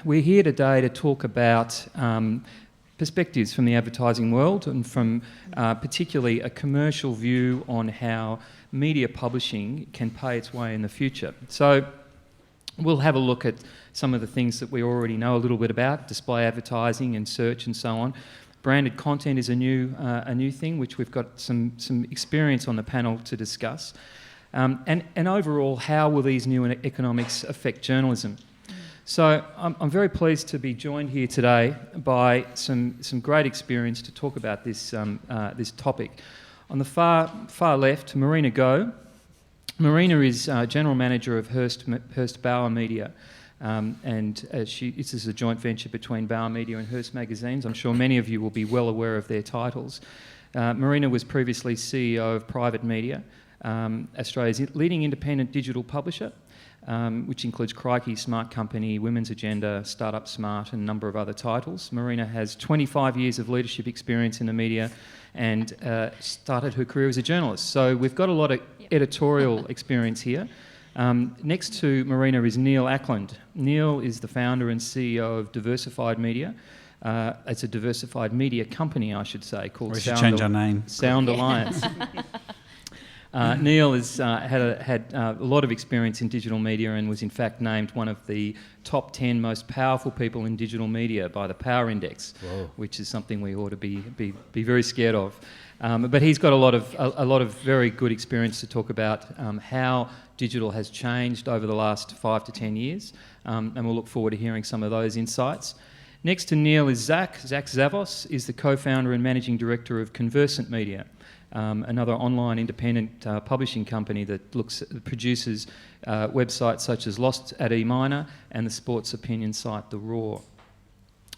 we're here today to talk about perspectives from the advertising world and from particularly a commercial view on how media publishing can pay its way in the future. So we'll have a look at some of the things that we already know a little bit about, display advertising and search and so on. Branded content is a new thing which we've got some experience on the panel to discuss. And overall, how will these new economics affect journalism? So I'm very pleased to be joined here today by some great experience to talk about this topic. On the far left, Marina Go. Marina is General Manager of Hearst Bauer Media, and this is a joint venture between Bauer Media and Hearst magazines. I'm sure many of you will be well aware of their titles. Marina was previously CEO of Private Media, Australia's leading independent digital publisher, which includes Crikey, Smart Company, Women's Agenda, Startup Smart, and a number of other titles. Marina has 25 years of leadership experience in the media and started her career as a journalist. So we've got a lot of editorial experience here. Next to Marina is Neil Ackland. Neil is the founder and CEO of Diversified Media. It's a diversified media company, I should say, called We should change our name. Sound Alliance. Neil has had a lot of experience in digital media and was in fact named one of the top 10 most powerful people in digital media by the Power Index, which is something we ought to be very scared of. But he's got a lot of very good experience to talk about how digital has changed over the last 5 to 10 years, and we'll look forward to hearing some of those insights. Next to Neil is Zach. Zach Zavos is the co-founder and managing director of Conversant Media, another online independent publishing company that produces websites such as Lost at E Minor and the sports opinion site The Raw.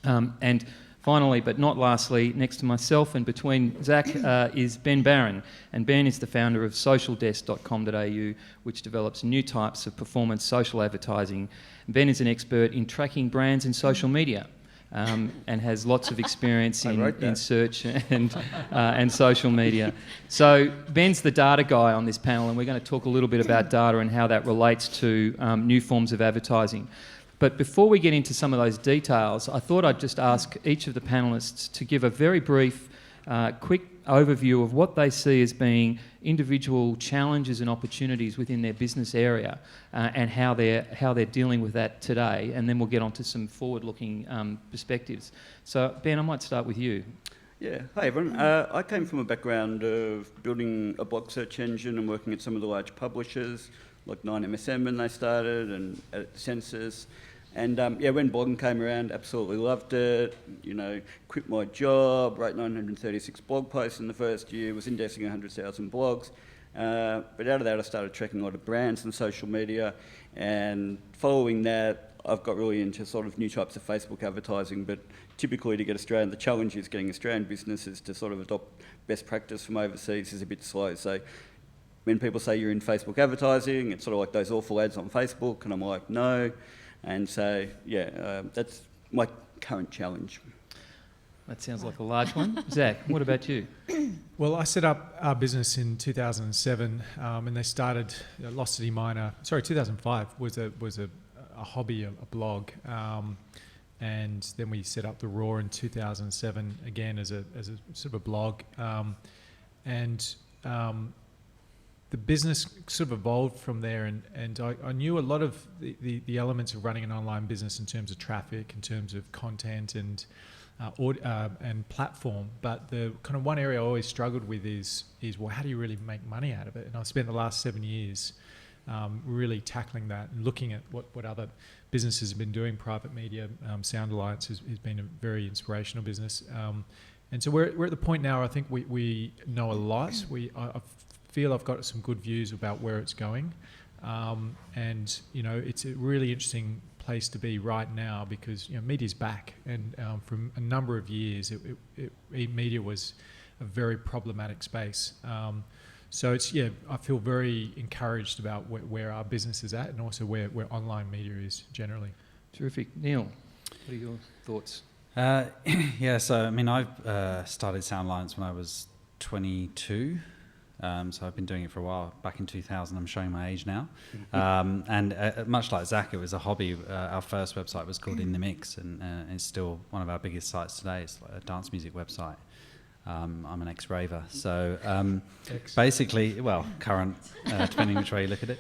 And finally, but not lastly, next to myself and between Zach is Ben Barren, and Ben is the founder of SocialDesk.com.au, which develops new types of performance social advertising. Ben is an expert in tracking brands in social media. And has lots of experience in search and social media. So Ben's the data guy on this panel, and we're going to talk a little bit about data and how that relates to new forms of advertising. But before we get into some of those details, I thought I'd just ask each of the panellists to give a very brief, quick overview of what they see as being individual challenges and opportunities within their business area, and how they're dealing with that today, and then we'll get on to some forward-looking perspectives. So Ben, I might start with you. Yeah, hi everyone. I came from a background of building a blog search engine and working at some of the large publishers, like 9MSM when they started, and at Census. And when blogging came around, absolutely loved it. Quit my job, wrote 936 blog posts in the first year, was indexing 100,000 blogs. But out of that, I started tracking a lot of brands and social media. And following that, I've got really into sort of new types of Facebook advertising. But typically to get the challenge is getting Australian businesses to sort of adopt best practice from overseas is a bit slow. So when people say you're in Facebook advertising, it's sort of like those awful ads on Facebook. And I'm like, no. And so, that's my current challenge. That sounds like a large one. Zach, what about you? Well, I set up our business in 2007, and they started Lost at E Minor. 2005 was a hobby, a blog, and then we set up The Raw in 2007 again as a sort of a blog, and the business sort of evolved from there, and I knew a lot of the elements of running an online business in terms of traffic, in terms of content and platform. But the kind of one area I always struggled with is well, how do you really make money out of it? And I've spent the last 7 years really tackling that and looking at what other businesses have been doing. Private Media, Sound Alliance has been a very inspirational business. And so we're at the point now, I think we know a lot. I feel I've got some good views about where it's going, and it's a really interesting place to be right now because media's back, and from a number of years media was a very problematic space. So I feel very encouraged about where our business is at, and also where online media is generally. Terrific. Neil, what are your thoughts? So I mean, I started Sound Alliance when I was 22. So I've been doing it for a while. Back in 2000, I'm showing my age now. Much like Zach, it was a hobby. Our first website was called In The Mix, and it's still one of our biggest sites today. It's like a dance music website. I'm an ex-raver. So basically, well, current, depending which way you look at it.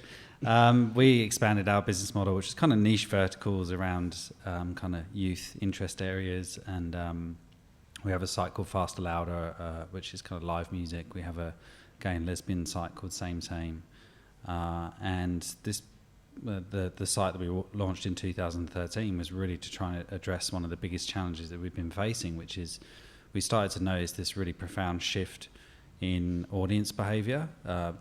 We expanded our business model, which is kind of niche verticals around kind of youth interest areas, and we have a site called Faster Louder, which is kind of live music. We have a gay and lesbian site called Same Same, and this the site that we launched in 2013 was really to try and address one of the biggest challenges that we've been facing, which is we started to notice this really profound shift in audience behaviour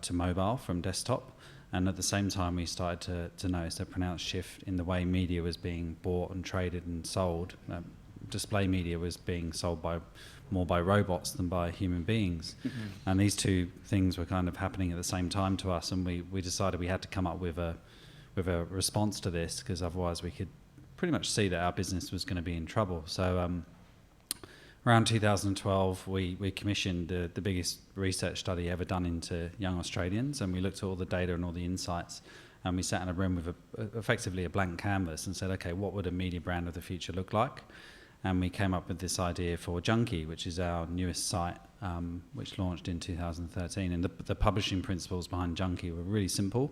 to mobile from desktop, and at the same time we started to notice a pronounced shift in the way media was being bought and traded and sold. Display media was being sold more by robots than by human beings. And these two things were kind of happening at the same time to us, and we decided we had to come up with a response to this, because otherwise we could pretty much see that our business was going to be in trouble. So around 2012 we commissioned the biggest research study ever done into young Australians, and we looked at all the data and all the insights, and we sat in a room with effectively a blank canvas and said, okay, what would a media brand of the future look like? And we came up with this idea for Junkie, which is our newest site, which launched in 2013. And the publishing principles behind Junkie were really simple.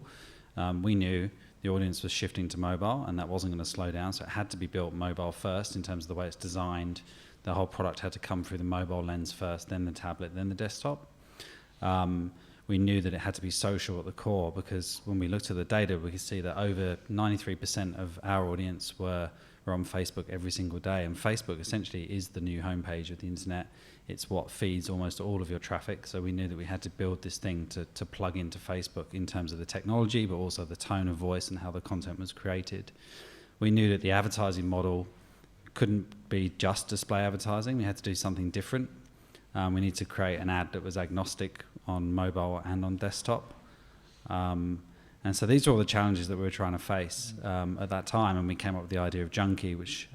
We knew the audience was shifting to mobile, and that wasn't going to slow down, so it had to be built mobile first in terms of the way it's designed. The whole product had to come through the mobile lens first, then the tablet, then the desktop. We knew that it had to be social at the core, because when we looked at the data, we could see that over 93% of our audience were on Facebook every single day, and Facebook essentially is the new homepage of the internet. It's what feeds almost all of your traffic, so we knew that we had to build this thing to plug into Facebook in terms of the technology, but also the tone of voice and how the content was created. We knew that the advertising model couldn't be just display advertising. We had to do something different. We need to create an ad that was agnostic on mobile and on desktop. And so these are all the challenges that we were trying to face at that time, and we came up with the idea of Junkie, which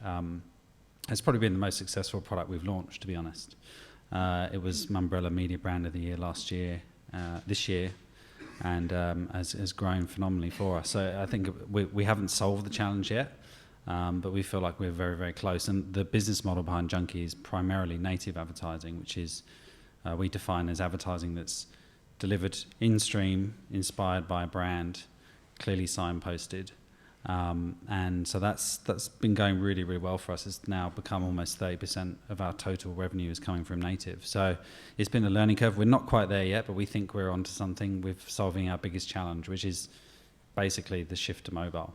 has probably been the most successful product we've launched, to be honest. It was Mumbrella Media Brand of the Year this year, and has grown phenomenally for us. So I think we haven't solved the challenge yet, but we feel like we're very, very close. And the business model behind Junkie is primarily native advertising, which is we define as advertising that's delivered in-stream, inspired by a brand, clearly signposted. And so that's been going really, really well for us. It's now become almost 30% of our total revenue is coming from native. So it's been a learning curve. We're not quite there yet, but we think we're onto something with solving our biggest challenge, which is basically the shift to mobile.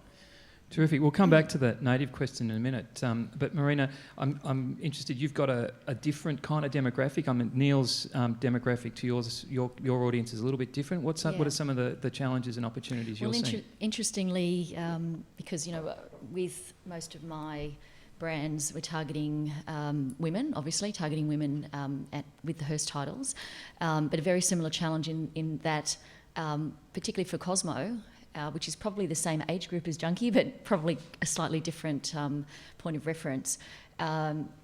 Terrific. We'll come back to that native question in a minute. But Marina, I'm interested. You've got a different kind of demographic. I mean, Neil's demographic to yours. Your audience is a little bit different. What are some of the challenges and opportunities you're seeing? Interestingly, because with most of my brands, we're targeting women. Obviously, targeting women with the Hearst titles, but a very similar challenge in that, particularly for Cosmo. Which is probably the same age group as Junkie, but probably a slightly different point of reference.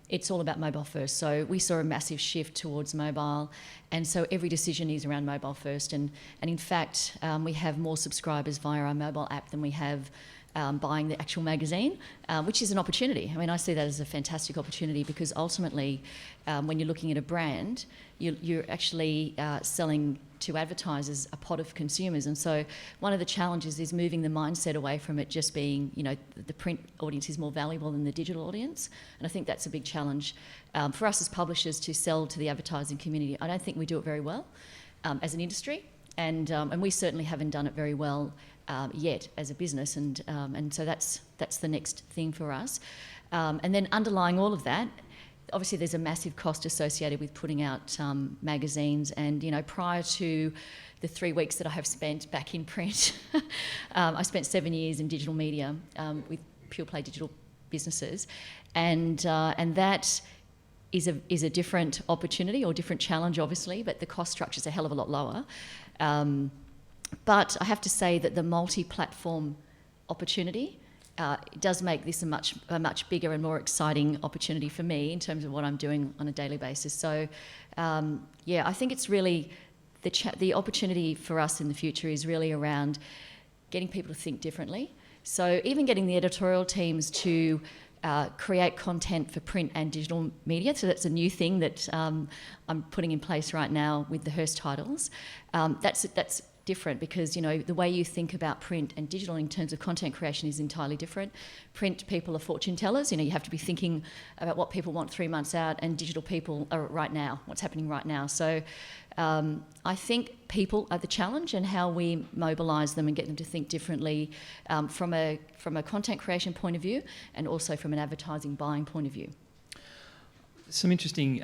It's all about mobile first. So we saw a massive shift towards mobile, and so every decision is around mobile first. And in fact, we have more subscribers via our mobile app than we have buying the actual magazine, which is an opportunity. I mean, I see that as a fantastic opportunity, because ultimately, when you're looking at a brand, you're actually selling to advertisers a pot of consumers. And so one of the challenges is moving the mindset away from it just being, the print audience is more valuable than the digital audience. And I think that's a big challenge for us as publishers to sell to the advertising community. I don't think we do it very well as an industry, and we certainly haven't done it very well yet as a business, and so that's the next thing for us. And then underlying all of that, obviously there's a massive cost associated with putting out magazines, and prior to the 3 weeks that I have spent back in print, I spent 7 years in digital media with pure play digital businesses, and that is a different opportunity or different challenge, obviously, but the cost structure is a hell of a lot lower. But I have to say that the multi-platform opportunity does make this a much bigger and more exciting opportunity for me in terms of what I'm doing on a daily basis. So, I think it's really the opportunity for us in the future is really around getting people to think differently. So even getting the editorial teams to create content for print and digital media. So that's a new thing that I'm putting in place right now with the Hearst titles. That's different because, the way you think about print and digital in terms of content creation is entirely different. Print people are fortune tellers. You have to be thinking about what people want 3 months out, and digital people are right now, what's happening right now. So I think people are the challenge, and how we mobilise them and get them to think differently from a content creation point of view, and also from an advertising buying point of view. Some interesting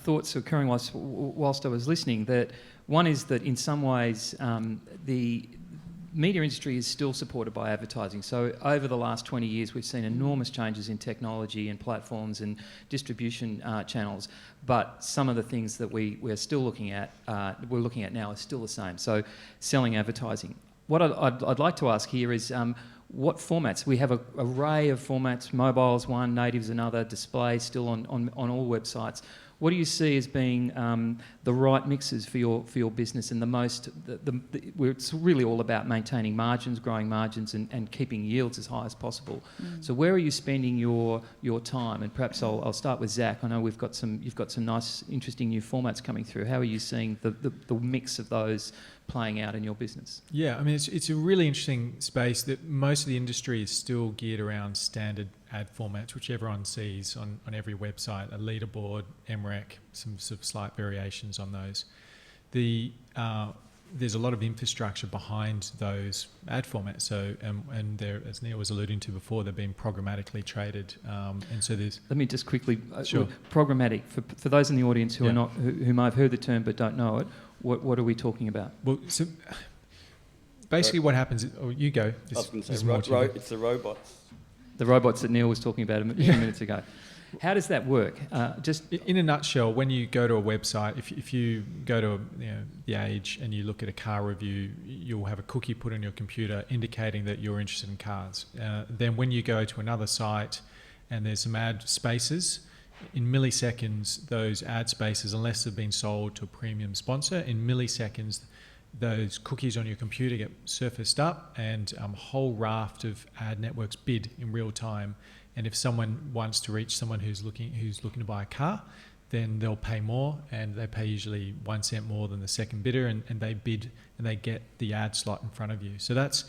thoughts occurring whilst I was listening. That one is that in some ways the media industry is still supported by advertising. So over the last 20 years, we've seen enormous changes in technology and platforms and distribution channels. But some of the things that we're still looking at now are still the same. So selling advertising. What I'd like to ask here is what formats? We have an array of formats. Mobile's one, native's another, display still on all websites. What do you see as being the right mixes for your business, and where it's really all about maintaining margins, growing margins, and keeping yields as high as possible. So where are you spending your time? And perhaps I'll start with Zach. I know you've got some nice, interesting new formats coming through. How are you seeing the mix of those playing out in your business? Yeah, I mean, it's a really interesting space that most of the industry is still geared around standard ad formats, which everyone sees on every website, a leaderboard, MREC, some sort of slight variations on those. There's a lot of infrastructure behind those ad formats. So, and they're, as Neil was alluding to before, they're being programmatically traded. And so there's... Let me just quickly... Sure. Programmatic, for those in the audience who may have heard the term but don't know it, what are we talking about? Well, so basically what happens... you go. I was going to say, it's the robots. The robots that Neil was talking about a few minutes ago. How does that work? Just in a nutshell, when you go to a website, if you go to The Age and you look at a car review, you'll have a cookie put on your computer indicating that you're interested in cars. Then when you go to another site and there's some ad spaces, in milliseconds, those ad spaces, unless they've been sold to a premium sponsor, in milliseconds, those cookies on your computer get surfaced up, and a whole raft of ad networks bid in real time. And if someone wants to reach someone who's looking to buy a car, then they'll pay more, and they pay usually 1 cent more than the second bidder, and they bid and they get the ad slot in front of you. So that's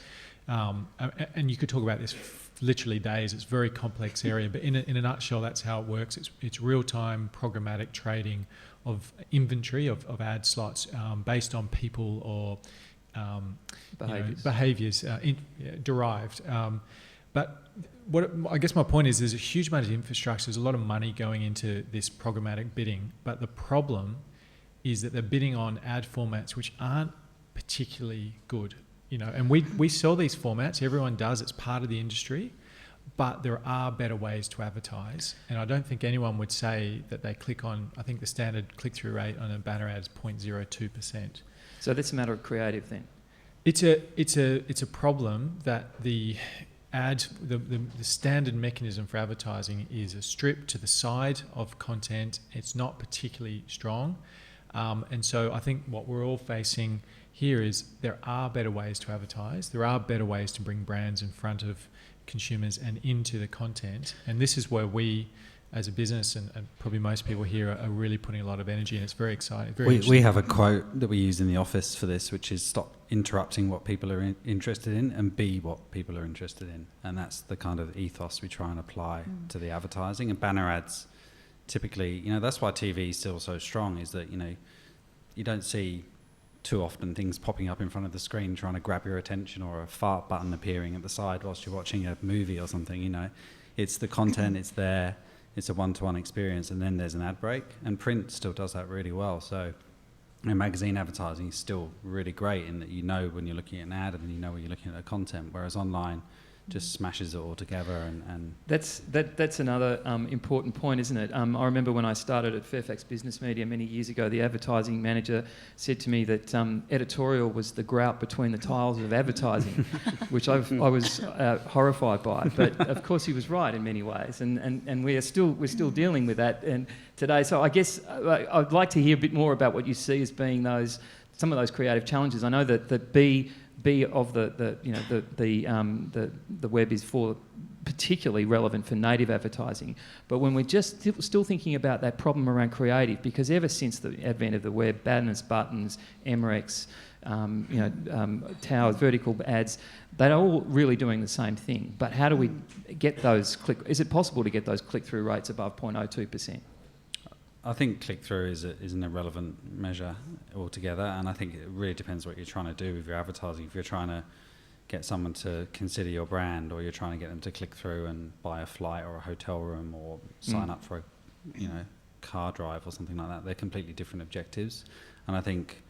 and you could talk about this literally days. It's a very complex area, but in a nutshell, that's how it works. It's real-time programmatic trading of inventory of ad slots based on people or behaviours derived. But what I guess my point is, there's a huge amount of infrastructure. There's a lot of money going into this programmatic bidding, but the problem is that they're bidding on ad formats which aren't particularly good. And we sell these formats. Everyone does. It's part of the industry. But there are better ways to advertise, and I don't think anyone would say that they click on. I think the standard click-through rate on a banner ad is 0.02%. So that's a matter of creative then. It's a problem that the standard mechanism for advertising is a strip to the side of content. It's not particularly strong, and so I think what we're all facing here is there are better ways to advertise. There are better ways to bring brands in front of consumers and into the content, and this is where we as a business and probably most people here are really putting a lot of energy, and it's very exciting. We have a quote that we use in the office for this, which is stop interrupting what people are interested in and be what people are interested in, and that's the kind of ethos we try and apply to the advertising. And banner ads typically, that's why TV is still so strong, is that you don't see too often things popping up in front of the screen trying to grab your attention, or a fart button appearing at the side whilst you're watching a movie or something. It's the content, it's there, it's a one-to-one experience, and then there's an ad break, and print still does that really well. So magazine advertising is still really great in that when you're looking at an ad, and then when you're looking at the content, whereas online just smashes it all together. And that's another important point, isn't it? I remember when I started at Fairfax Business Media many years ago, the advertising manager said to me that editorial was the grout between the tiles of advertising, which I was horrified by. But of course he was right in many ways, and we're still dealing with that and today. So I guess I'd like to hear a bit more about what you see as being those some of those creative challenges. I know that B of the web is particularly relevant for native advertising, but when we're just still thinking about that problem around creative, because ever since the advent of the web, banners, buttons, MREX, towers, vertical ads, they're all really doing the same thing. But how do we get those is it possible to get those click-through rates above 0.02%? I think click-through is an irrelevant measure altogether, and I think it really depends what you're trying to do with your advertising. If you're trying to get someone to consider your brand, or you're trying to get them to click through and buy a flight or a hotel room or sign up for a car drive or something like that, they're completely different objectives. And I think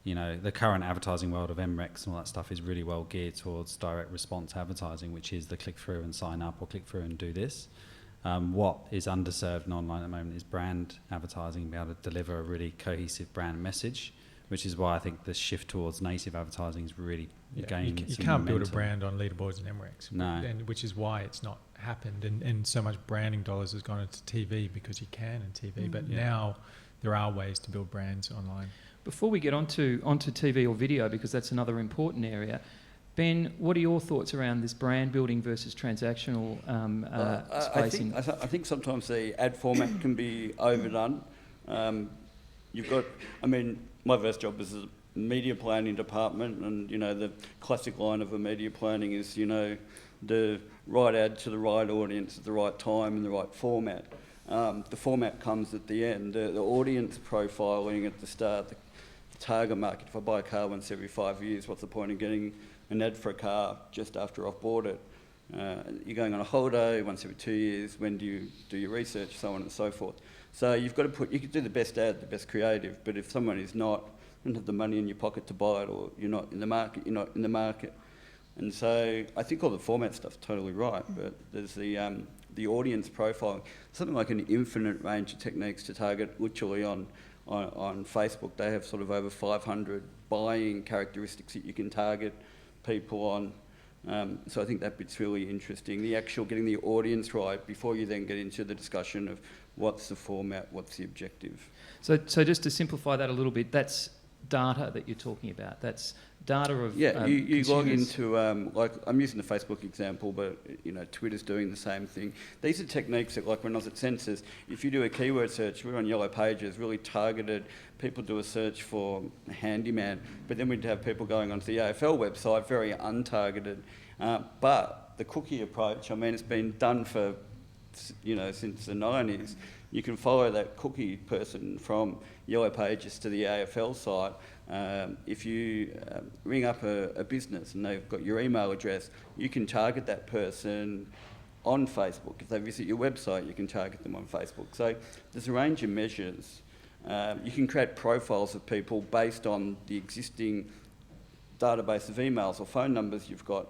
the current advertising world of MREX and all that stuff is really well geared towards direct response advertising, which is the click through and sign up, or click through and do this. What is underserved in online at the moment is brand advertising, being able to deliver a really cohesive brand message, which is why I think the shift towards native advertising is really gaining some You can't momentum. build a brand on leaderboards and MREX, and which is why it's not happened, and so much branding dollars has gone into TV because you can in TV, but now there are ways to build brands online. Before we get onto TV or video, because that's another important area, Ben, what are your thoughts around this brand building versus transactional spacing? I think sometimes the ad format can be overdone. My first job is a media planning department, and the classic line of a media planning is the right ad to the right audience at the right time in the right format. The format comes at the end. The audience profiling at the start, the target market. If I buy a car once every 5 years, what's the point of getting an ad for a car just after I've bought it? You're going on a holiday once every 2 years. When do you do your research? So on and so forth. So you've got to you can do the best ad, the best creative, but if someone is not, don't have the money in your pocket to buy it, or you're not in the market, you're not in the market. And so I think all the format stuff's totally right, but there's the audience profiling, something like an infinite range of techniques to target. Literally on Facebook, they have sort of over 500 buying characteristics that you can target people on. So I think that bit's really interesting. The actual getting the audience right before you then get into the discussion of what's the format, what's the objective. So just to simplify that a little bit, that's data that you're talking about. That's data of you log into like I'm using the Facebook example, but Twitter's doing the same thing. These are techniques that, like when I was at Census, if you do a keyword search, we're on Yellow Pages, really targeted. People do a search for handyman, but then we'd have people going onto the AFL website, very untargeted. But the cookie approach, it's been done for since the 90s. You can follow that cookie person from Yellow Pages to the AFL site. If you ring up a business and they've got your email address, you can target that person on Facebook. If they visit your website, you can target them on Facebook. So there's a range of measures. You can create profiles of people based on the existing database of emails or phone numbers. You've got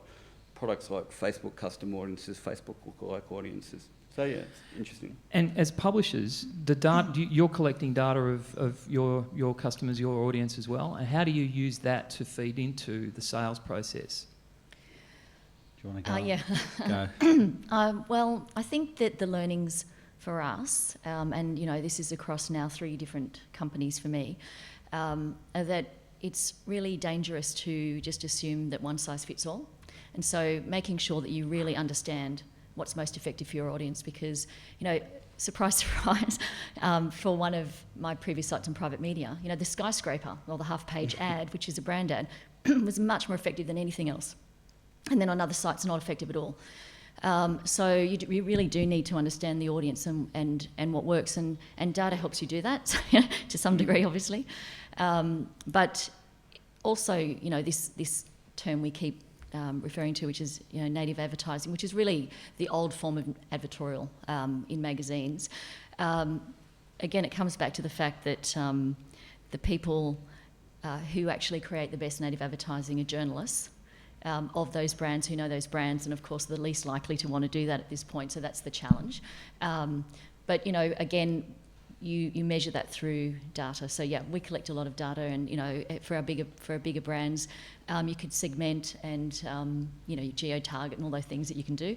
products like Facebook custom audiences, Facebook lookalike audiences. So yeah, it's interesting. And as publishers, you're collecting data of your customers, your audience as well. And how do you use that to feed into the sales process? Do you want to go? Yeah. Go. Well, I think that the learnings for us, and this is across now 3 different companies for me, are that it's really dangerous to just assume that one size fits all. And so making sure that you really understand what's most effective for your audience, because, surprise, surprise, for one of my previous sites in private media, the skyscraper or the half-page ad, which is a brand ad, was much more effective than anything else. And then on other sites, not effective at all. So you really do need to understand the audience and what works, and data helps you do that to some degree, obviously. But also, this term we keep referring to, which is native advertising, which is really the old form of advertorial in magazines. Again, it comes back to the fact that the people who actually create the best native advertising are journalists of those brands, who know those brands, and of course the least likely to want to do that at this point, so that's the challenge. But again, you measure that through data. So yeah, we collect a lot of data, and for our bigger brands, you could segment and geo-target and all those things that you can do.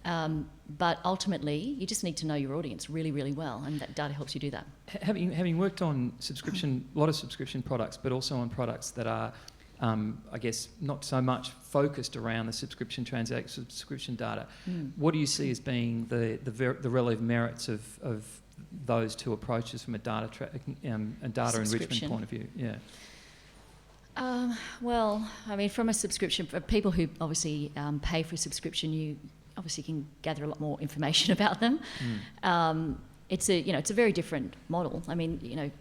But ultimately, you just need to know your audience really, really well, and that data helps you do that. Having worked on a lot of subscription products, but also on products that are, I guess, not so much focused around the subscription data. What do you see as being the relative merits of those two approaches from a data enrichment point of view? Yeah. Well, I mean, from a subscription, for people who obviously pay for a subscription, you obviously can gather a lot more information about them. It's a very different model. I mean,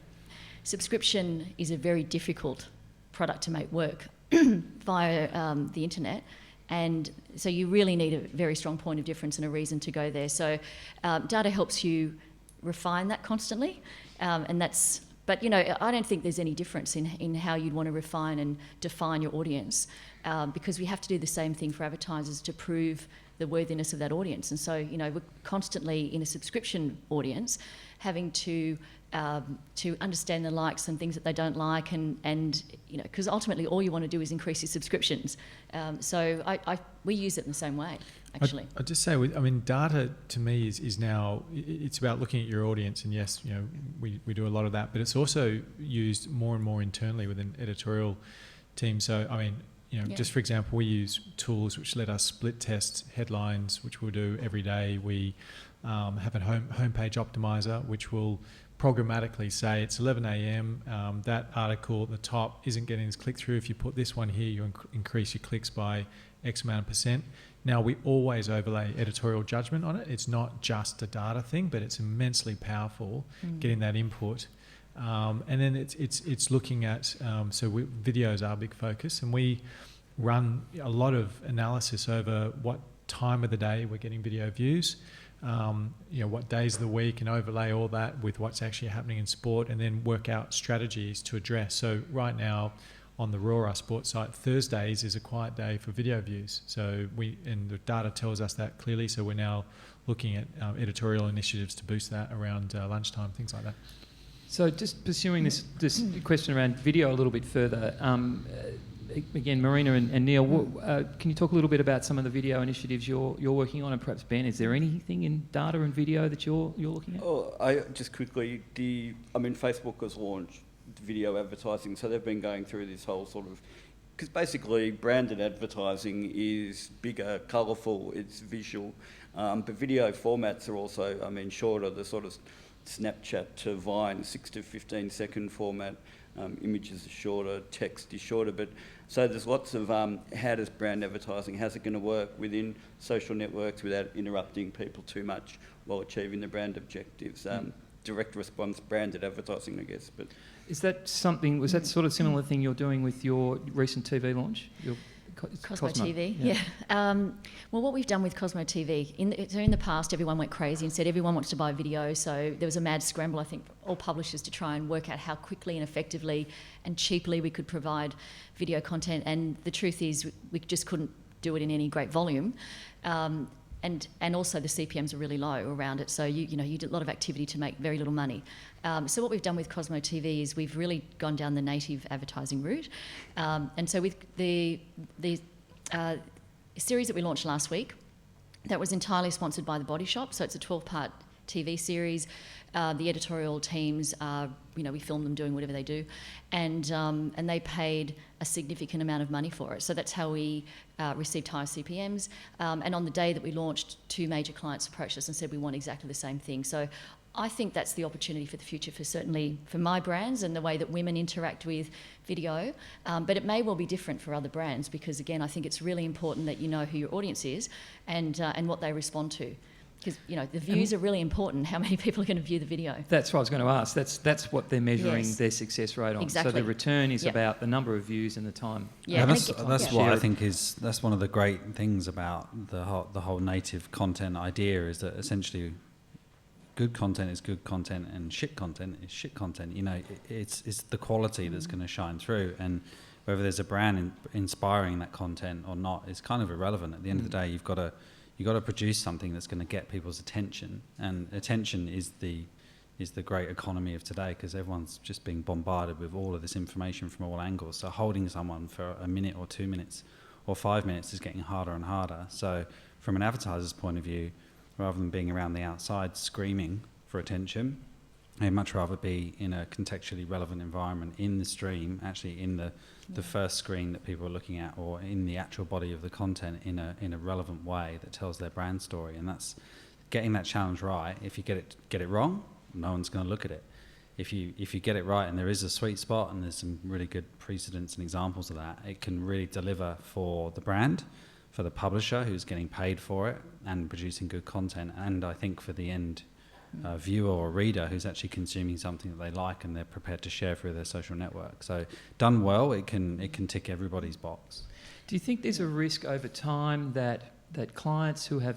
subscription is a very difficult product to make work via the internet, and so you really need a very strong point of difference and a reason to go there. So data helps you refine that constantly, but I don't think there's any difference in how you'd want to refine and define your audience, because we have to do the same thing for advertisers to prove the worthiness of that audience. And so we're constantly in a subscription audience having to understand the likes and things that they don't like, and because ultimately all you want to do is increase your subscriptions. So we use it in the same way, actually. I'd just say, data to me is now, it's about looking at your audience, and yes, we do a lot of that, but it's also used more and more internally within editorial teams. So just for example, we use tools which let us split test headlines, which we'll do every day. We have a homepage optimizer, which will programmatically say it's 11 a.m. That article at the top isn't getting this click through. If you put this one here, you increase your clicks by X amount of percent. Now, we always overlay editorial judgment on it. It's not just a data thing, but it's immensely powerful getting that input. And then it's looking at, videos are a big focus, and we run a lot of analysis over what time of the day we're getting video views, what days of the week, and overlay all that with what's actually happening in sport, and then work out strategies to address. So right now on the Raw, our sports site, Thursdays is a quiet day for video views. So and the data tells us that clearly. So we're now looking at editorial initiatives to boost that around lunchtime, things like that. So just pursuing this question around video a little bit further, again, Marina and Neil, can you talk a little bit about some of the video initiatives you're working on, and perhaps Ben, is there anything in data and video that you're looking at? Facebook has launched video advertising, so they've been going through this whole sort of, because basically branded advertising is bigger, colourful, it's visual, but video formats are also, shorter, the sort of Snapchat to Vine, 6 to 15 second format. Images are shorter, text is shorter, but so there's lots of how does brand advertising, how's it going to work within social networks without interrupting people too much while achieving the brand objectives. Direct response branded advertising, I guess. But was that sort of similar thing you're doing with your recent TV launch? Cosmo TV, yeah. Well, what we've done with Cosmo TV, in the past, everyone went crazy and said everyone wants to buy video, so there was a mad scramble, I think, for all publishers to try and work out how quickly and effectively and cheaply we could provide video content, and the truth is we just couldn't do it in any great volume. And also the CPMs are really low around it, so you did a lot of activity to make very little money. So what we've done with Cosmo TV is we've really gone down the native advertising route, and so with the series that we launched last week, that was entirely sponsored by The Body Shop, so it's a 12-part TV series. The editorial teams are, we film them doing whatever they do, and they paid a significant amount of money for it. So that's how we received higher CPMs. And on the day that we launched, 2 major clients approached us and said we want exactly the same thing. So I think that's the opportunity for the future, certainly for my brands and the way that women interact with video. But it may well be different for other brands, because again, I think it's really important that you know who your audience is and what they respond to. Because the views are really important. How many people are going to view the video? That's what I was going to ask. That's what they're measuring their success rate on. Exactly. So the return is about the number of views and the time. Yeah, and that's what I think that's one of the great things about the whole native content idea, is that essentially good content is good content and shit content is shit content. It's the quality that's going to shine through, and whether there's a brand inspiring that content or not is kind of irrelevant. At the end of the day, you've got to produce something that's going to get people's attention, and attention is the is the great economy of today, because everyone's just being bombarded with all of this information from all angles. So holding someone for a minute or 2 minutes or 5 minutes is getting harder and harder. So from an advertiser's point of view, rather than being around the outside screaming for attention, I'd much rather be in a contextually relevant environment in the stream, actually in the first screen that people are looking at, or in the actual body of the content in a relevant way that tells their brand story. And that's getting that challenge right. If you get it wrong, no one's going to look at it. If you get it right, and there is a sweet spot, and there's some really good precedents and examples of that, it can really deliver for the brand, for the publisher who's getting paid for it and producing good content, and I think for the end viewer or reader who's actually consuming something that they like and they're prepared to share through their social network. So done well, it can tick everybody's box. Do you think there's a risk over time that clients who have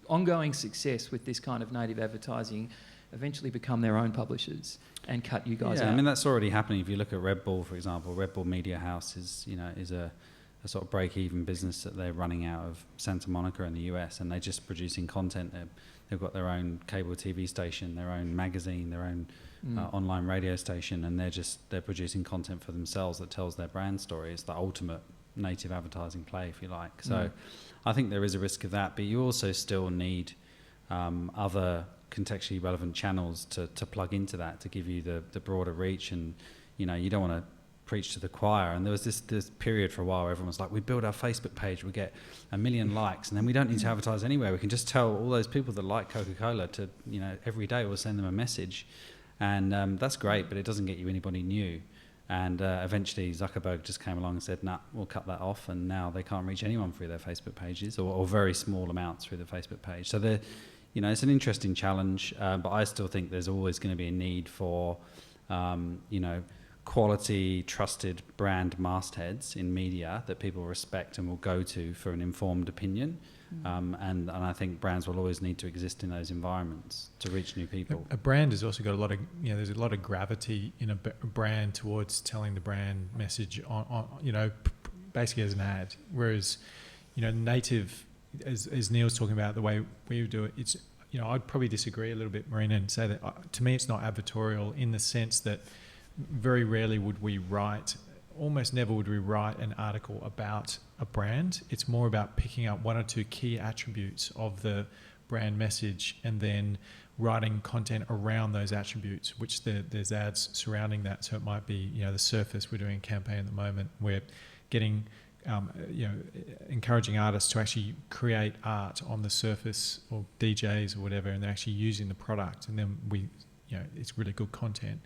ongoing success with this kind of native advertising eventually become their own publishers and cut you guys out? I mean, that's already happening. If you look at Red Bull, for example, Red Bull Media House is a sort of break-even business that they're running out of Santa Monica in the US, and they're just producing content. They've got their own cable TV station, their own magazine, their own online radio station, and they're producing content for themselves that tells their brand story. It's the ultimate native advertising play, if you like. So I think there is a risk of that, but you also still need other contextually relevant channels to plug into that, to give you the broader reach. And you don't want to preach to the choir. And there was this period for a while where everyone was like, we build our Facebook page, we get 1 million likes, and then we don't need to advertise anywhere. We can just tell all those people that like Coca-Cola to, every day we'll send them a message. And that's great, but it doesn't get you anybody new. And eventually Zuckerberg just came along and said, nah, we'll cut that off. And now they can't reach anyone through their Facebook pages, or very small amounts through the Facebook page. So it's an interesting challenge, but I still think there's always going to be a need for, quality, trusted brand mastheads in media that people respect and will go to for an informed opinion. And I think brands will always need to exist in those environments to reach new people. A brand has also got a lot of, there's a lot of gravity in a brand towards telling the brand message on basically as an ad. Whereas, native, as Neil's talking about the way we do it, it's, I'd probably disagree a little bit, Marina, and say that to me it's not advertorial in the sense that very rarely would we write, almost never would we write an article about a brand. It's more about picking up one or two key attributes of the brand message and then writing content around those attributes, which there's ads surrounding that. So it might be, the surface. We're doing a campaign at the moment. We're getting, encouraging artists to actually create art on the surface, or DJs or whatever, and they're actually using the product. And then it's really good content.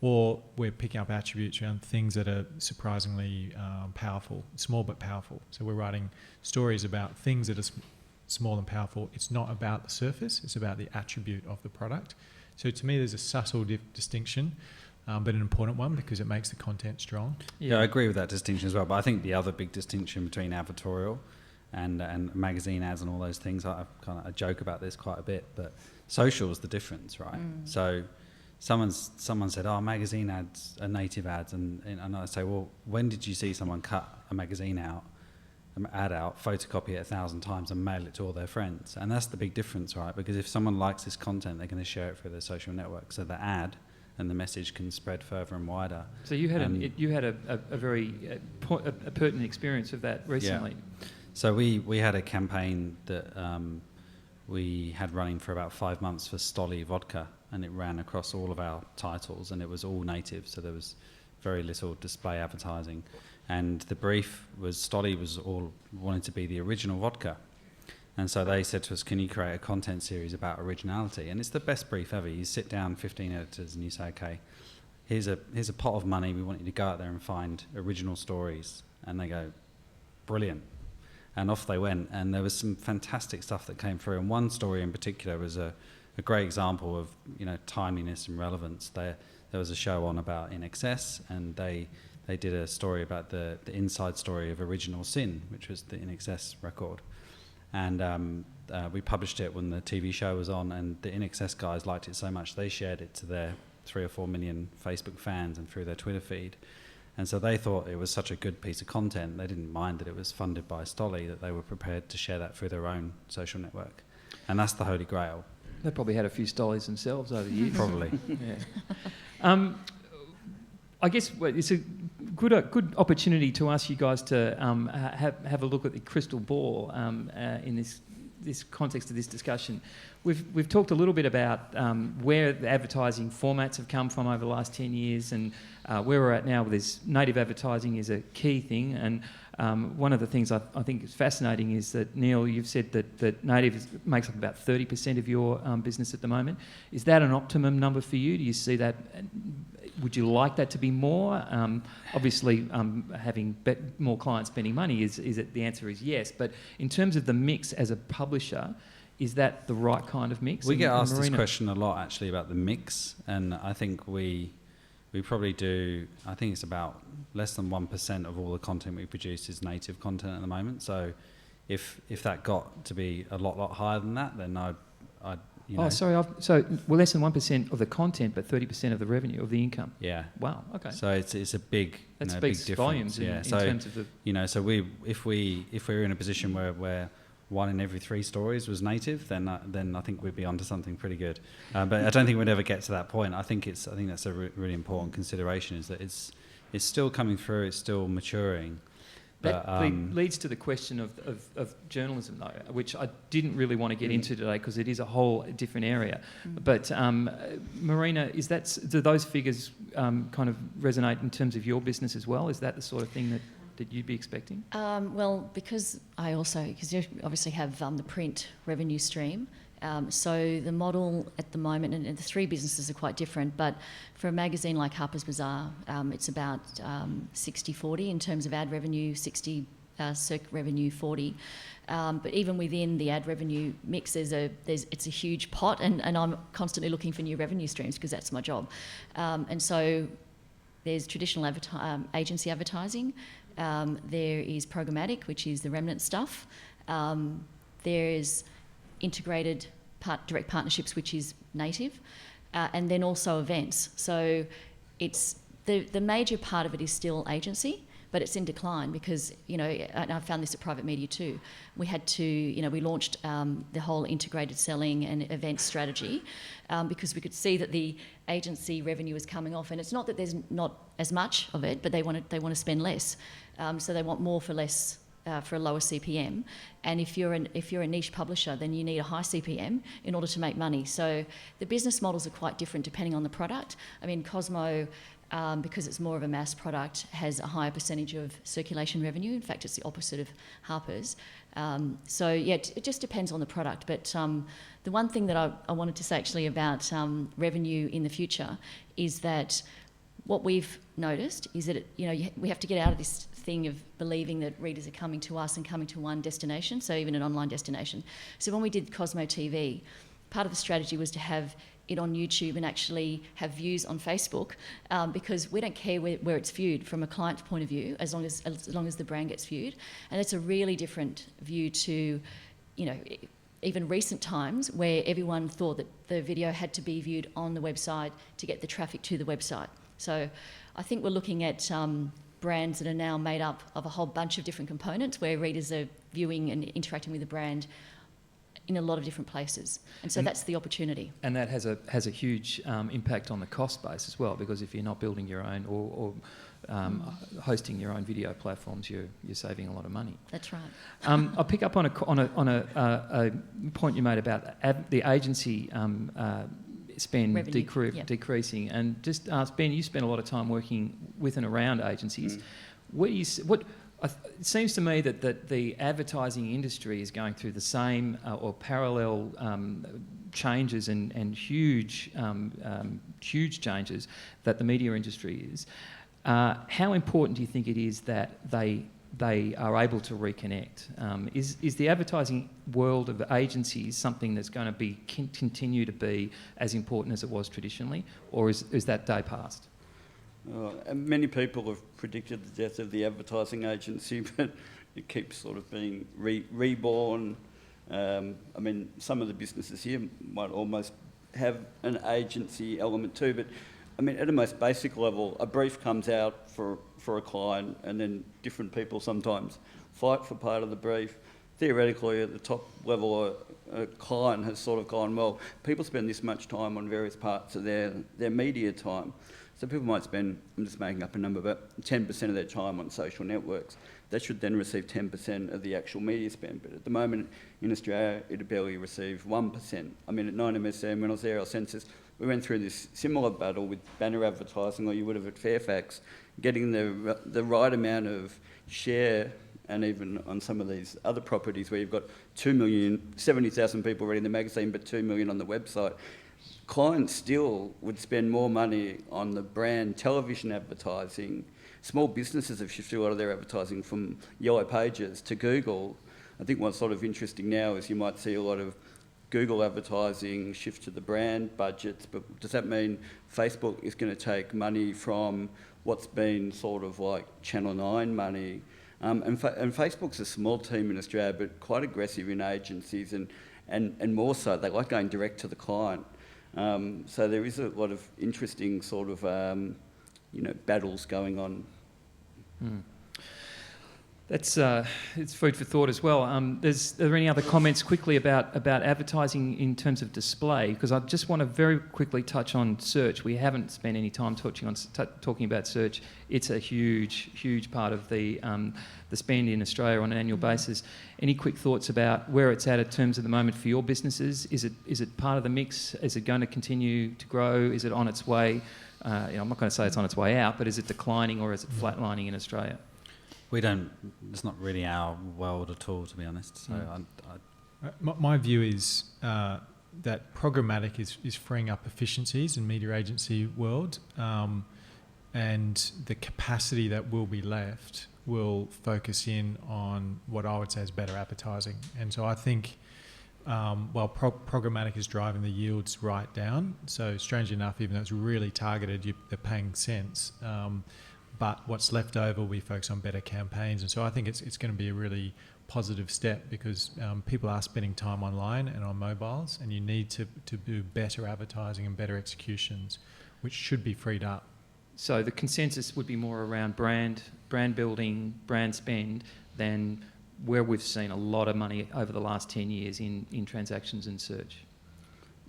Or we're picking up attributes around things that are surprisingly powerful, small but powerful. So we're writing stories about things that are small and powerful. It's not about the surface, it's about the attribute of the product. So to me, there's a subtle distinction, but an important one because it makes the content strong. Yeah, I agree with that distinction as well. But I think the other big distinction between advertorial and magazine ads and all those things, I joke about this quite a bit, but social is the difference, right? So someone said, magazine ads are native ads, and I say, well, when did you see someone cut a magazine out, an ad out, photocopy it 1,000 times and mail it to all their friends? And that's the big difference, right? Because if someone likes this content, they're going to share it through their social network, so the ad and the message can spread further and wider. So you had a very pertinent experience of that recently. Yeah. So we had a campaign that we had running for about 5 months for Stoli vodka, and it ran across all of our titles, and it was all native, so there was very little display advertising. And the brief was Stoli was all wanted to be the original vodka. And so they said to us, can you create a content series about originality? And it's the best brief ever. You sit down 15 editors and you say, okay, here's a pot of money, we want you to go out there and find original stories. And they go, brilliant. And off they went, and there was some fantastic stuff that came through. And one story in particular was a great example of timeliness and relevance. There was a show on about In Excess, and they did a story about the inside story of Original Sin, which was the In Excess record. And we published it when the TV show was on, and the In Excess guys liked it so much they shared it to their 3 or 4 million Facebook fans and through their Twitter feed. And so they thought it was such a good piece of content, they didn't mind that it was funded by Stoli, that they were prepared to share that through their own social network. And that's the holy grail. They probably had a few stollies themselves over the years. Probably. Yeah. I guess it's a good opportunity to ask you guys to have a look at the crystal ball in this context of this discussion. We've talked a little bit about where the advertising formats have come from over the last 10 years and where we're at now with this native advertising is a key thing. And one of the things I think is fascinating is that, Neil, you've said that native makes up about 30% of your business at the moment. Is that an optimum number for you? Do you see that? Would you like that to be more? Obviously, having more clients spending money the answer is yes. But in terms of the mix as a publisher, is that the right kind of mix? We get asked this Marina? question a lot, actually, about the mix, and I think we probably do. I think it's about less than 1% of all the content we produce is native content at the moment. So, if that got to be a lot higher than that, then I'd you know. Oh, sorry. So we're less than 1% of the content, but 30% of the revenue of the income. Yeah. Wow. Okay. So it's a big That big speaks difference. volumes in terms of the. So if we're in a position where 1 in every 3 stories was native, then I think we'd be onto something pretty good. But I don't think we'd ever get to that point. I think that's a really important consideration, is that it's still coming through, it's still maturing. That leads to the question of journalism, though, which I didn't really want to get into today because it is a whole different area. But Marina, do those figures kind of resonate in terms of your business as well? Is that the sort of thing that you'd be expecting? Well, because you obviously have the print revenue stream. So the model at the moment, and the 3 businesses are quite different, but for a magazine like Harper's Bazaar, it's about 60-40 in terms of ad revenue, 60 circ revenue, 40. But even within the ad revenue mix, it's a huge pot, and I'm constantly looking for new revenue streams because that's my job. And so there's traditional agency advertising. There is programmatic, which is the remnant stuff. There's integrated direct partnerships, which is native, and then also events. So it's the major part of it is still agency, but it's in decline because, and I found this at private media too. We had to, we launched the whole integrated selling and event strategy because we could see that the agency revenue is coming off, and it's not that there's not as much of it, but they want to spend less, so they want more for less. For a lower CPM, and if you're a niche publisher, then you need a high CPM in order to make money. So the business models are quite different depending on the product. I mean, Cosmo, because it's more of a mass product, has a higher percentage of circulation revenue. In fact, it's the opposite of Harper's. So yeah, it just depends on the product. But the one thing that I wanted to say actually about revenue in the future is that what we've noticed is that we have to get out of this thing of believing that readers are coming to us and coming to one destination, so even an online destination. So when we did Cosmo TV, part of the strategy was to have it on YouTube and actually have views on Facebook, because we don't care where it's viewed from a client's point of view, as long as the brand gets viewed. And it's a really different view to, even recent times where everyone thought that the video had to be viewed on the website to get the traffic to the website. So I think we're looking at brands that are now made up of a whole bunch of different components where readers are viewing and interacting with the brand in a lot of different places. And so that's the opportunity. And that has a huge impact on the cost base as well, because if you're not building your own or hosting your own video platforms, you're saving a lot of money. That's right. I'll pick up on a point you made about the agency spend decreasing, and just ask Ben, you spend a lot of time working with and around agencies. It seems to me that the advertising industry is going through the same or parallel changes and huge changes that the media industry is. How important do you think it is that they are able to reconnect? Is the advertising world of agencies something that's going to continue to be as important as it was traditionally, or is that day past? Many people have predicted the death of the advertising agency, but it keeps sort of being reborn. I mean, some of the businesses here might almost have an agency element too, but I mean, at a most basic level, a brief comes out for a client, and then different people sometimes fight for part of the brief. theoretically at the top level, a client has sort of gone, well, people spend this much time on various parts of their media time. So people might spend, I'm just making up a number, but 10% of their time on social networks. They should then receive 10% of the actual media spend. But at the moment in Australia, it'd barely receive 1%. I mean, at 9MSM, when I was there, our census, we went through this similar battle with banner advertising, or you would have at Fairfax, getting the right amount of share, and even on some of these other properties where you've got 70,000 people reading the magazine, but 2 million on the website. Clients still would spend more money on the brand television advertising. Small businesses have shifted a lot of their advertising from Yellow Pages to Google. I think what's sort of interesting now is you might see a lot of Google advertising shift to the brand budgets, but does that mean Facebook is going to take money from what's been sort of like Channel 9 money? And Facebook's a small team in Australia, but quite aggressive in agencies and more so. They like going direct to the client. So there is a lot of interesting sort of, battles going on. That's it's food for thought as well. Are there any other comments quickly about advertising in terms of display? Because I just want to very quickly touch on search. We haven't spent any time talking about search. It's a huge part of the spend in Australia on an annual basis. Any quick thoughts about where it's at in terms of the moment for your businesses? Is it part of the mix? Is it going to continue to grow? Is it on its way? I'm not going to say it's on its way out, but is it declining or is it flatlining in Australia? It's not really our world at all, to be honest. So My view is that programmatic is freeing up efficiencies in media agency world, and the capacity that will be left will focus in on what I would say is better advertising. And so I think while programmatic is driving the yields right down, so strangely enough, even though it's really targeted, they're paying cents. But what's left over, we focus on better campaigns. And so I think it's going to be a really positive step because people are spending time online and on mobiles, and you need to do better advertising and better executions, which should be freed up. So the consensus would be more around brand building, brand spend, than where we've seen a lot of money over the last 10 years in transactions and search.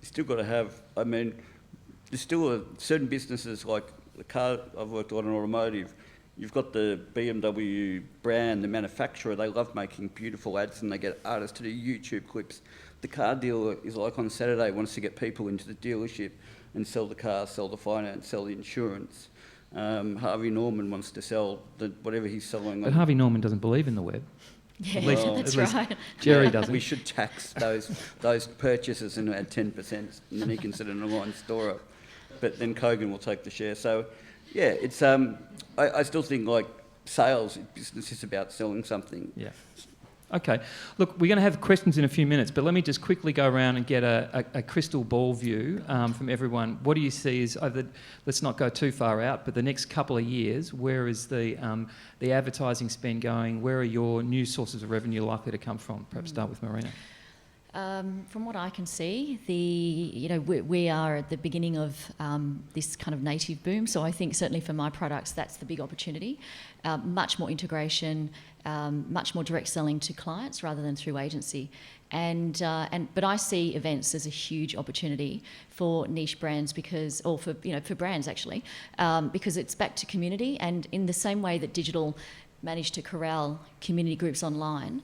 You still got to have, there's still certain businesses like the car, I've worked on in automotive, you've got the BMW brand, the manufacturer, they love making beautiful ads and they get artists to do YouTube clips. The car dealer is like on Saturday, wants to get people into the dealership and sell the car, sell the finance, sell the insurance. Harvey Norman wants to sell whatever he's selling. But Harvey Norman doesn't believe in the web. Yeah, that's right. Jerry doesn't. We should tax those purchases and add 10%, and then he can set an online store up. But then Kogan will take the share. So, yeah, it's I still think like sales, business is about selling something. Yeah. Okay. Look, we're going to have questions in a few minutes, but let me just quickly go around and get a crystal ball view from everyone. What do you see is let's not go too far out, but the next couple of years, where is the advertising spend going? Where are your new sources of revenue likely to come from? Perhaps start with Marina. From what I can see, we are at the beginning of this kind of native boom. So I think certainly for my products, that's the big opportunity. Much more integration, much more direct selling to clients rather than through agency. But I see events as a huge opportunity for niche brands for brands actually, because it's back to community, and in the same way that digital managed to corral community groups online.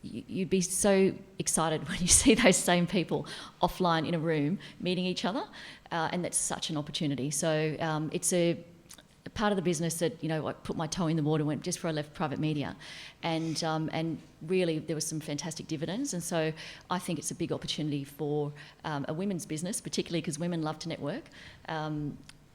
You'd be so excited when you see those same people offline in a room meeting each other, and that's such an opportunity. So it's a part of the business that I put my toe in the water, went just before I left private media, and really there was some fantastic dividends. And so I think it's a big opportunity for a women's business, particularly because women love to network.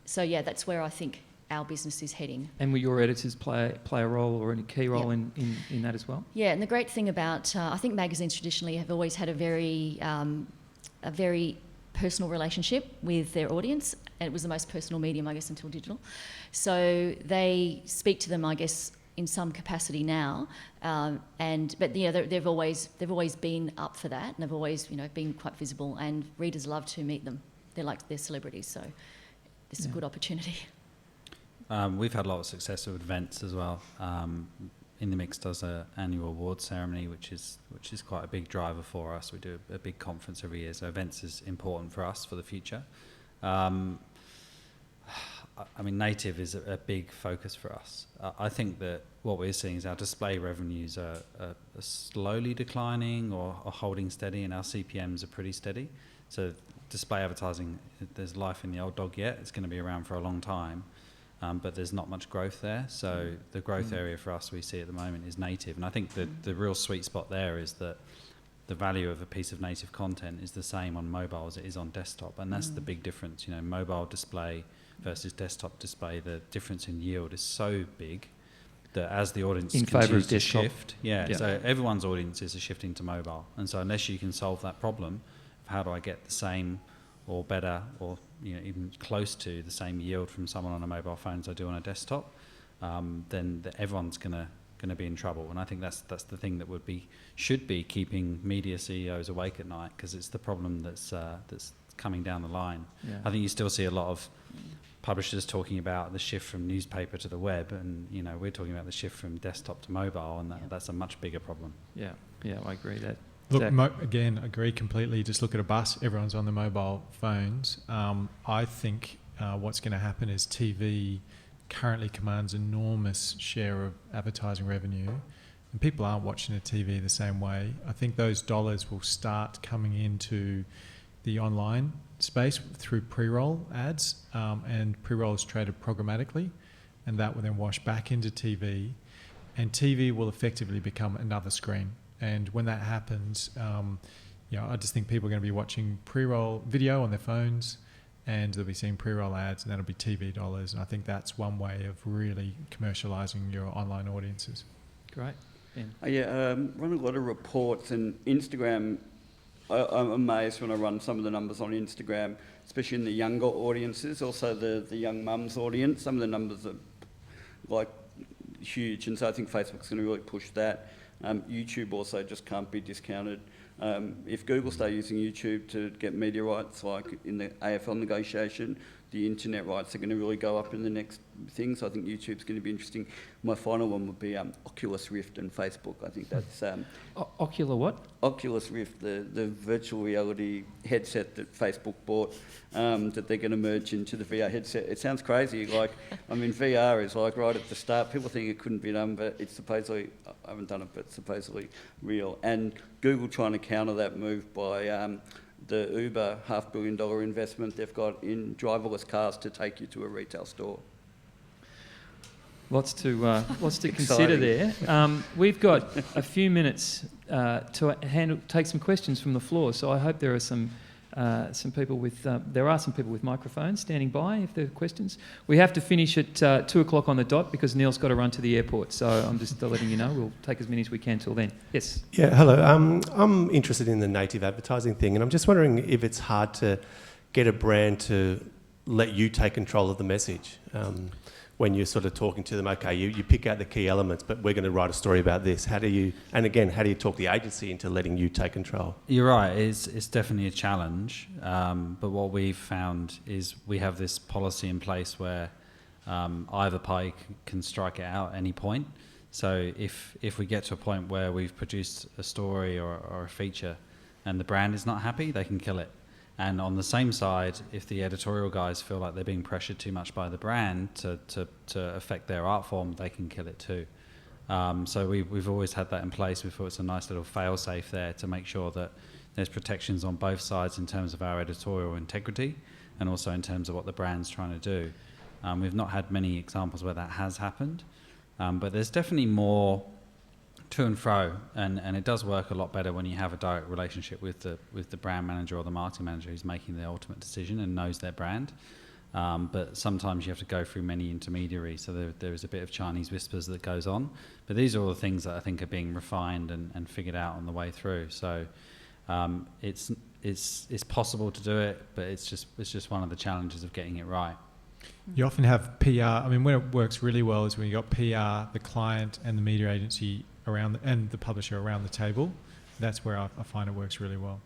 So yeah, that's where I think our business is heading. And will your editors play a role or any key role in that as well? Yeah, and the great thing about I think magazines traditionally have always had a very personal relationship with their audience, and it was the most personal medium, I guess, until digital. So they speak to them, I guess, in some capacity now, but they've always been up for that, and they've always been quite visible, and readers love to meet them. They're celebrities, so it's a good opportunity. We've had a lot of success with events as well. In the Mix does an annual awards ceremony, which is quite a big driver for us. We do a big conference every year, so events is important for us for the future. I mean, native is a big focus for us. I think that what we're seeing is our display revenues are slowly declining or holding steady, and our CPMs are pretty steady. So display advertising, there's life in the old dog yet. It's going to be around for a long time, but there's not much growth there. So the growth area for us we see at the moment is native. And I think the real sweet spot there is that the value of a piece of native content is the same on mobile as it is on desktop. And that's the big difference. You know, mobile display versus desktop display, the difference in yield is so big that as the audience continues to shift, so everyone's audiences are shifting to mobile. And so unless you can solve that problem of how do I get the same or better or even close to the same yield from someone on a mobile phone as I do on a desktop, then everyone's going to be in trouble. And I think that's the thing that should be keeping media CEOs awake at night, because it's the problem that's coming down the line. I think you still see a lot of publishers talking about the shift from newspaper to the web, and we're talking about the shift from desktop to mobile, and that's a much bigger problem. Yeah, I agree that. Look, again, agree completely. Just look at a bus; everyone's on the mobile phones. I think what's going to happen is TV currently commands enormous share of advertising revenue, and people aren't watching the TV the same way. I think those dollars will start coming into the online space through pre-roll ads, and pre-roll is traded programmatically, and that will then wash back into TV, and TV will effectively become another screen. And when that happens, I just think people are going to be watching pre-roll video on their phones, and they'll be seeing pre-roll ads, and that'll be TV dollars. And I think that's one way of really commercialising your online audiences. Great. Ben. Run a lot of reports, and Instagram, I'm amazed when I run some of the numbers on Instagram, especially in the younger audiences, also the young mums audience. Some of the numbers are huge, and so I think Facebook's going to really push that. YouTube also just can't be discounted. If Google start using YouTube to get media rights, like in the AFL negotiation, the internet rights are going to really go up in the next thing. So I think YouTube's going to be interesting. My final one would be Oculus Rift and Facebook. I think that's... Ocular what? Oculus Rift, the virtual reality headset that Facebook bought, that they're going to merge into the VR headset. It sounds crazy. VR is right at the start. People think it couldn't be done, but it's supposedly... I haven't done it, but supposedly real. And Google trying to counter that move by... the Uber $500 million investment they've got in driverless cars to take you to a retail store. Lots to consider there. We've got a few minutes to take some questions from the floor. So I hope there are some people with microphones standing by if there are questions. We have to finish at 2:00 on the dot because Neil's got to run to the airport. So I'm just letting you know we'll take as many as we can till then. Yes. Yeah. Hello. I'm interested in the native advertising thing, and I'm just wondering if it's hard to get a brand to let you take control of the message. When you're sort of talking to them, okay, you pick out the key elements, but we're going to write a story about this. How do you talk the agency into letting you take control? You're right, it's definitely a challenge. But what we've found is we have this policy in place where either party can strike it out at any point. So if we get to a point where we've produced a story or a feature and the brand is not happy, they can kill it. And on the same side, if the editorial guys feel like they're being pressured too much by the brand to affect their art form, they can kill it too. So we've always had that in place. We thought it's a nice little fail-safe there to make sure that there's protections on both sides in terms of our editorial integrity and also in terms of what the brand's trying to do. We've not had many examples where that has happened, but there's definitely more to and fro, and it does work a lot better when you have a direct relationship with the brand manager or the marketing manager who's making the ultimate decision and knows their brand. But sometimes you have to go through many intermediaries, so there is a bit of Chinese whispers that goes on. But these are all the things that I think are being refined and figured out on the way through. So it's possible to do it, but it's just one of the challenges of getting it right. You often have PR. I mean, when it works really well is when you got PR, the client, and the media agency around and the publisher around the table. That's where I find it works really well.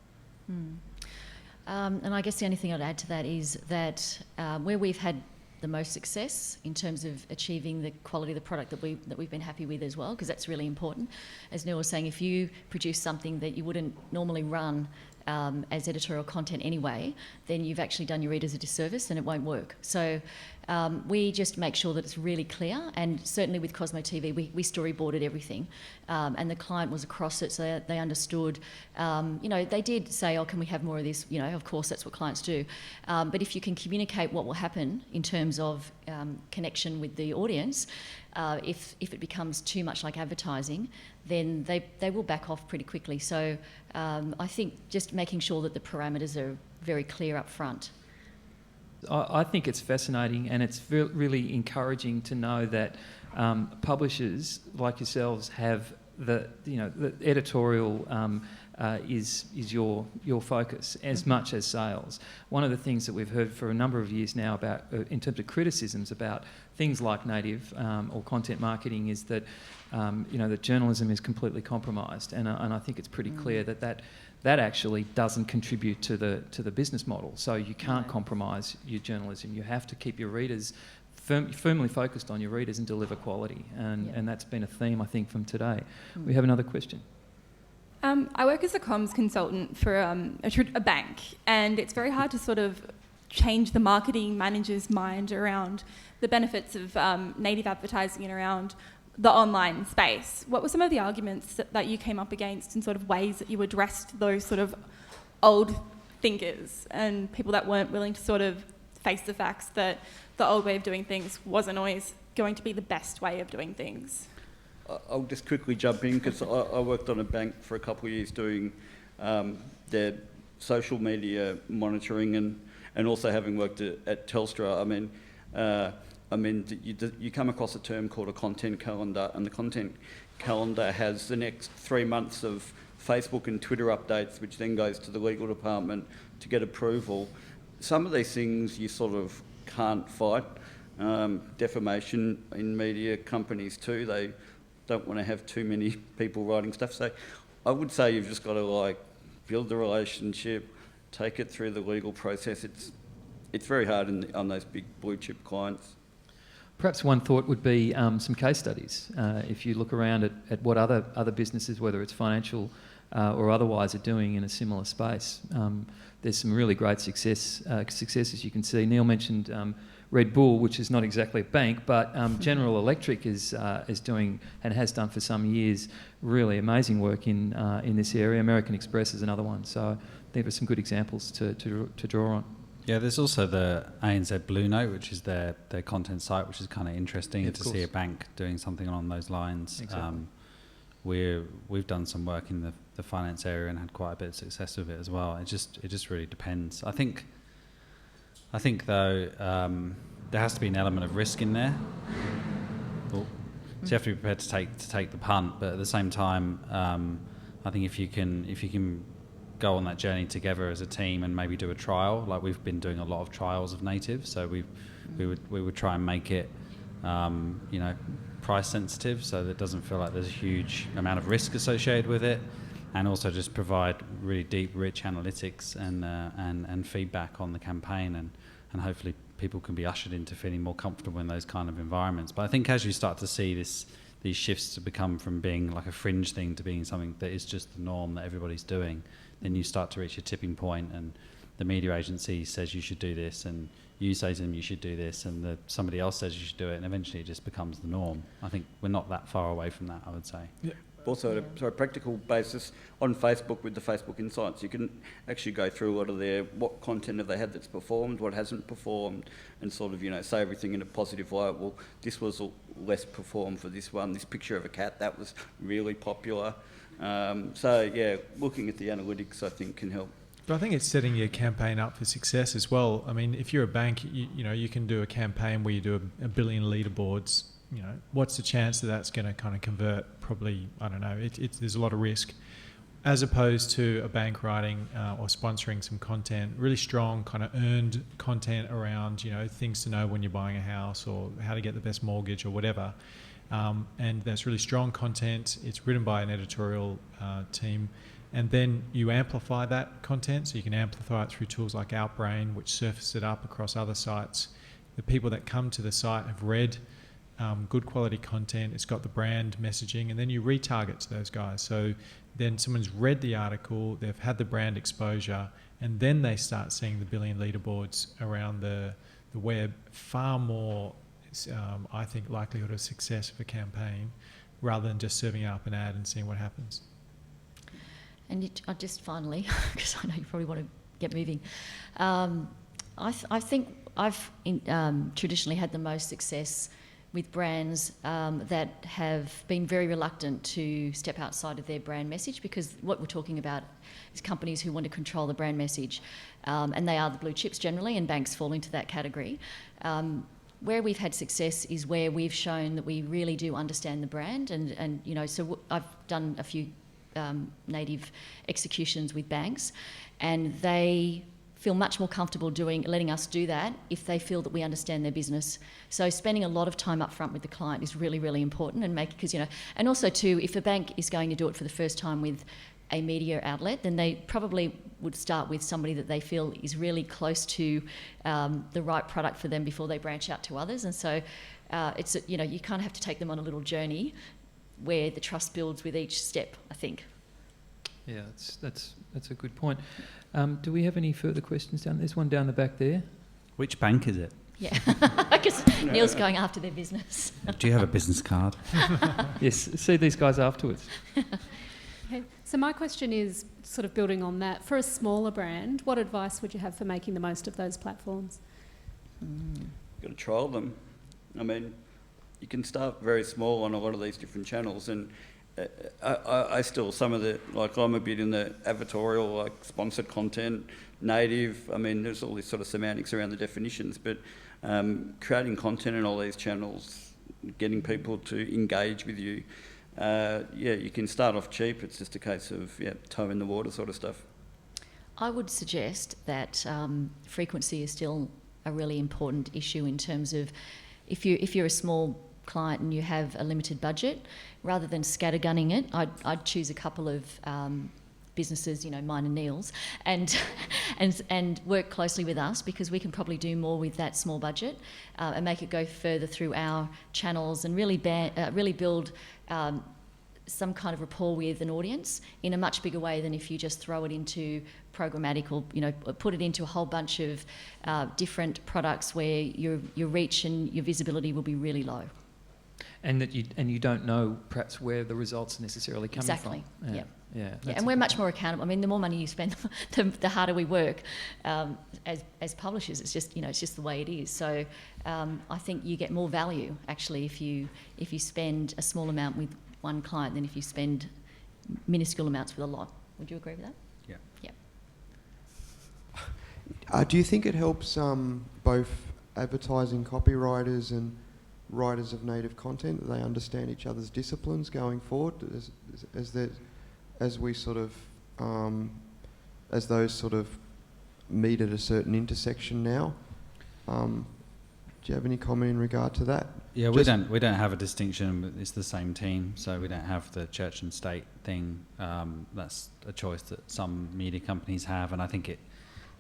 And I guess the only thing I'd add to that is that where we've had the most success in terms of achieving the quality of the product that we've been happy with as well, because that's really important. As Neil was saying, if you produce something that you wouldn't normally run as editorial content anyway, then you've actually done your readers a disservice and it won't work. So we just make sure that it's really clear, and certainly with Cosmo TV, we storyboarded everything, and the client was across it, so they understood. They did say, "Oh, can we have more of this?" Of course, that's what clients do. But if you can communicate what will happen in terms of connection with the audience, if it becomes too much like advertising, then they will back off pretty quickly. So I think just making sure that the parameters are very clear up front. I think it's fascinating, and it's really encouraging to know that publishers like yourselves have the editorial is your focus as much as sales. One of the things that we've heard for a number of years now about in terms of criticisms about things like native or content marketing is that that journalism is completely compromised, and I think it's pretty clear that actually doesn't contribute to the business model. So you can't compromise your journalism. You have to keep your readers firmly focused on your readers and deliver quality, and that's been a theme, I think, from today. We have another question. I work as a comms consultant for a bank, and it's very hard to sort of change the marketing manager's mind around the benefits of native advertising and around the online space. What were some of the arguments that you came up against and sort of ways that you addressed those sort of old thinkers and people that weren't willing to sort of face the facts that the old way of doing things wasn't always going to be the best way of doing things? I'll just quickly jump in, because I worked on a bank for a couple of years doing their social media monitoring, and also having worked at Telstra. You come across a term called a content calendar, and the content calendar has the next 3 months of Facebook and Twitter updates, which then goes to the legal department to get approval. Some of these things you sort of can't fight. Defamation in media companies too, they don't want to have too many people writing stuff. So I would say you've just got to build the relationship, take it through the legal process. It's very hard on those big blue chip clients. Perhaps one thought would be some case studies. If you look around at what other businesses, whether it's financial or otherwise, are doing in a similar space. There's some really great successes you can see. Neil mentioned Red Bull, which is not exactly a bank, but General Electric is doing, and has done for some years, really amazing work in this area. American Express is another one. So there are some good examples to draw on. Yeah, there's also the ANZ Blue Note, which is their content site, which is kind of interesting to see a bank doing something along those lines. Exactly. We've done some work in the finance area and had quite a bit of success with it as well. It just really depends. I think though there has to be an element of risk in there. So you have to be prepared to take the punt, but at the same time, I think if you can go on that journey together as a team and maybe do a trial, like we've been doing a lot of trials of native, so we would try and make it price sensitive, so that it doesn't feel like there's a huge amount of risk associated with it, and also just provide really deep, rich analytics and feedback on the campaign, and hopefully people can be ushered into feeling more comfortable in those kind of environments. But I think as you start to see these shifts to become from being like a fringe thing to being something that is just the norm that everybody's doing, then you start to reach a tipping point, and the media agency says you should do this, and you say to them you should do this, and somebody else says you should do it, and eventually it just becomes the norm. I think we're not that far away from that, I would say. Yeah. Also, at a practical basis, on Facebook with the Facebook Insights, you can actually go through a lot of what content have they had that's performed, what hasn't performed, and sort of, say everything in a positive light. Well, this was less performed for this one. This picture of a cat, that was really popular. Looking at the analytics, I think, can help. But I think it's setting your campaign up for success as well. I mean, if you're a bank, you can do a campaign where you do a billion leaderboards. What's the chance that that's going to kind of convert? Probably, I don't know. There's a lot of risk, as opposed to a bank writing or sponsoring some content, really strong kind of earned content around things to know when you're buying a house, or how to get the best mortgage, or whatever. And that's really strong content. It's written by an editorial team. And then you amplify that content, so you can amplify it through tools like Outbrain, which surface it up across other sites. the people that come to the site have read good quality content, it's got the brand messaging, and then you retarget to those guys. So then someone's read the article, they've had the brand exposure, and then they start seeing the billion leaderboards around the web. Far more, I think, likelihood of success of a campaign rather than just serving up an ad and seeing what happens. And I just finally, because I know you probably want to get moving, I think I've traditionally had the most success with brands that have been very reluctant to step outside of their brand message, because what we're talking about is companies who want to control the brand message, and they are the blue chips generally, and banks fall into that category. Where we've had success is where we've shown that we really do understand the brand, and you know, so I've done a few native executions with banks, and they feel much more comfortable letting us do that if they feel that we understand their business. So spending a lot of time up front with the client is really, really important, and because, you know, and also too, if a bank is going to do it for the first time with a media outlet, then they probably would start with somebody that they feel is really close to the right product for them before they branch out to others. And so it's, you know, you kind of have to take them on a little journey where the trust builds with each step, I think. Yeah, that's a good point. Do we have any further questions down? There's one down the back there. Which bank is it? Yeah, because Neil's going after their business. Do you have a business card? Yes, see these guys afterwards. Okay. So my question is sort of building on that. For a smaller brand, what advice would you have for making the most of those platforms? You've got to trial them. I mean, you can start very small on a lot of these different channels, and I still, some of the, like, I'm a bit in the advertorial, like sponsored content, native. I mean, there's all this sort of semantics around the definitions, but creating content in all these channels, getting people to engage with you, you can start off cheap. It's just a case of toe in the water sort of stuff. I would suggest that frequency is still a really important issue in terms of if you're a small client and you have a limited budget, rather than scattergunning it, I'd choose a couple of businesses, you know, mine and Neil's, and work closely with us, because we can probably do more with that small budget and make it go further through our channels and really build some kind of rapport with an audience in a much bigger way than if you just throw it into programmatic, or, you know, put it into a whole bunch of different products where your reach and your visibility will be really low. And that you don't know perhaps where the results are necessarily coming exactly. from. Yeah, and we're much more accountable. I mean, the more money you spend, the harder we work as publishers. It's just, you know, it's just the way it is. So I think you get more value actually if you spend a small amount with one client than if you spend minuscule amounts with a lot. Would you agree with that? Yeah. Do you think it helps both advertising copywriters and writers of native content that they understand each other's disciplines going forward, as we sort of as those sort of meet at a certain intersection now? Do you have any comment in regard to that? Yeah, we don't have a distinction. It's the same team, so we don't have the church and state thing. That's a choice that some media companies have, and I think it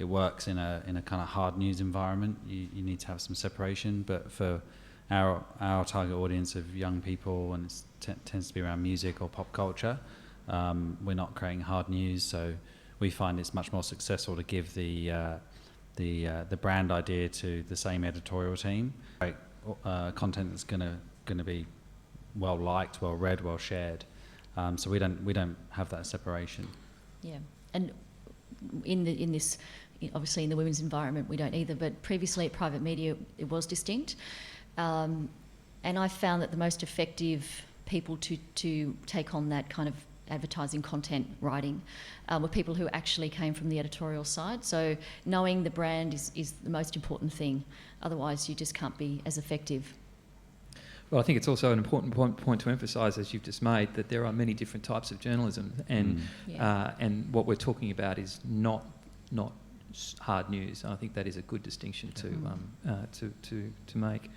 works in a kind of hard news environment. You need to have some separation, but for our target audience of young people, and it tends to be around music or pop culture, we're not creating hard news, so we find it's much more successful to give the brand idea to the same editorial team. Content that's going to be well liked, well read, well shared. So we don't have that separation. Yeah, and in this, obviously in the women's environment we don't either. But previously at private media it was distinct, and I found that the most effective people to take on that kind of advertising content writing were people who actually came from the editorial side. So knowing the brand is the most important thing. Otherwise you just can't be as effective. Well, I think it's also an important point to emphasise, as you've just made, that there are many different types of journalism, and and what we're talking about is not hard news. I think that is a good distinction to make.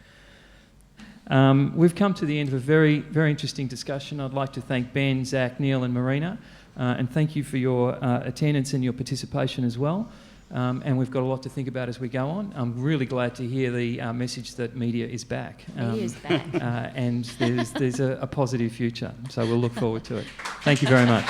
We've come to the end of a very, very interesting discussion. I'd like to thank Ben, Zach, Neil and Marina, and thank you for your attendance and your participation as well. and we've got a lot to think about as we go on. I'm really glad to hear the message that media is back. Media is back. And there's a positive future, so we'll look forward to it. Thank you very much.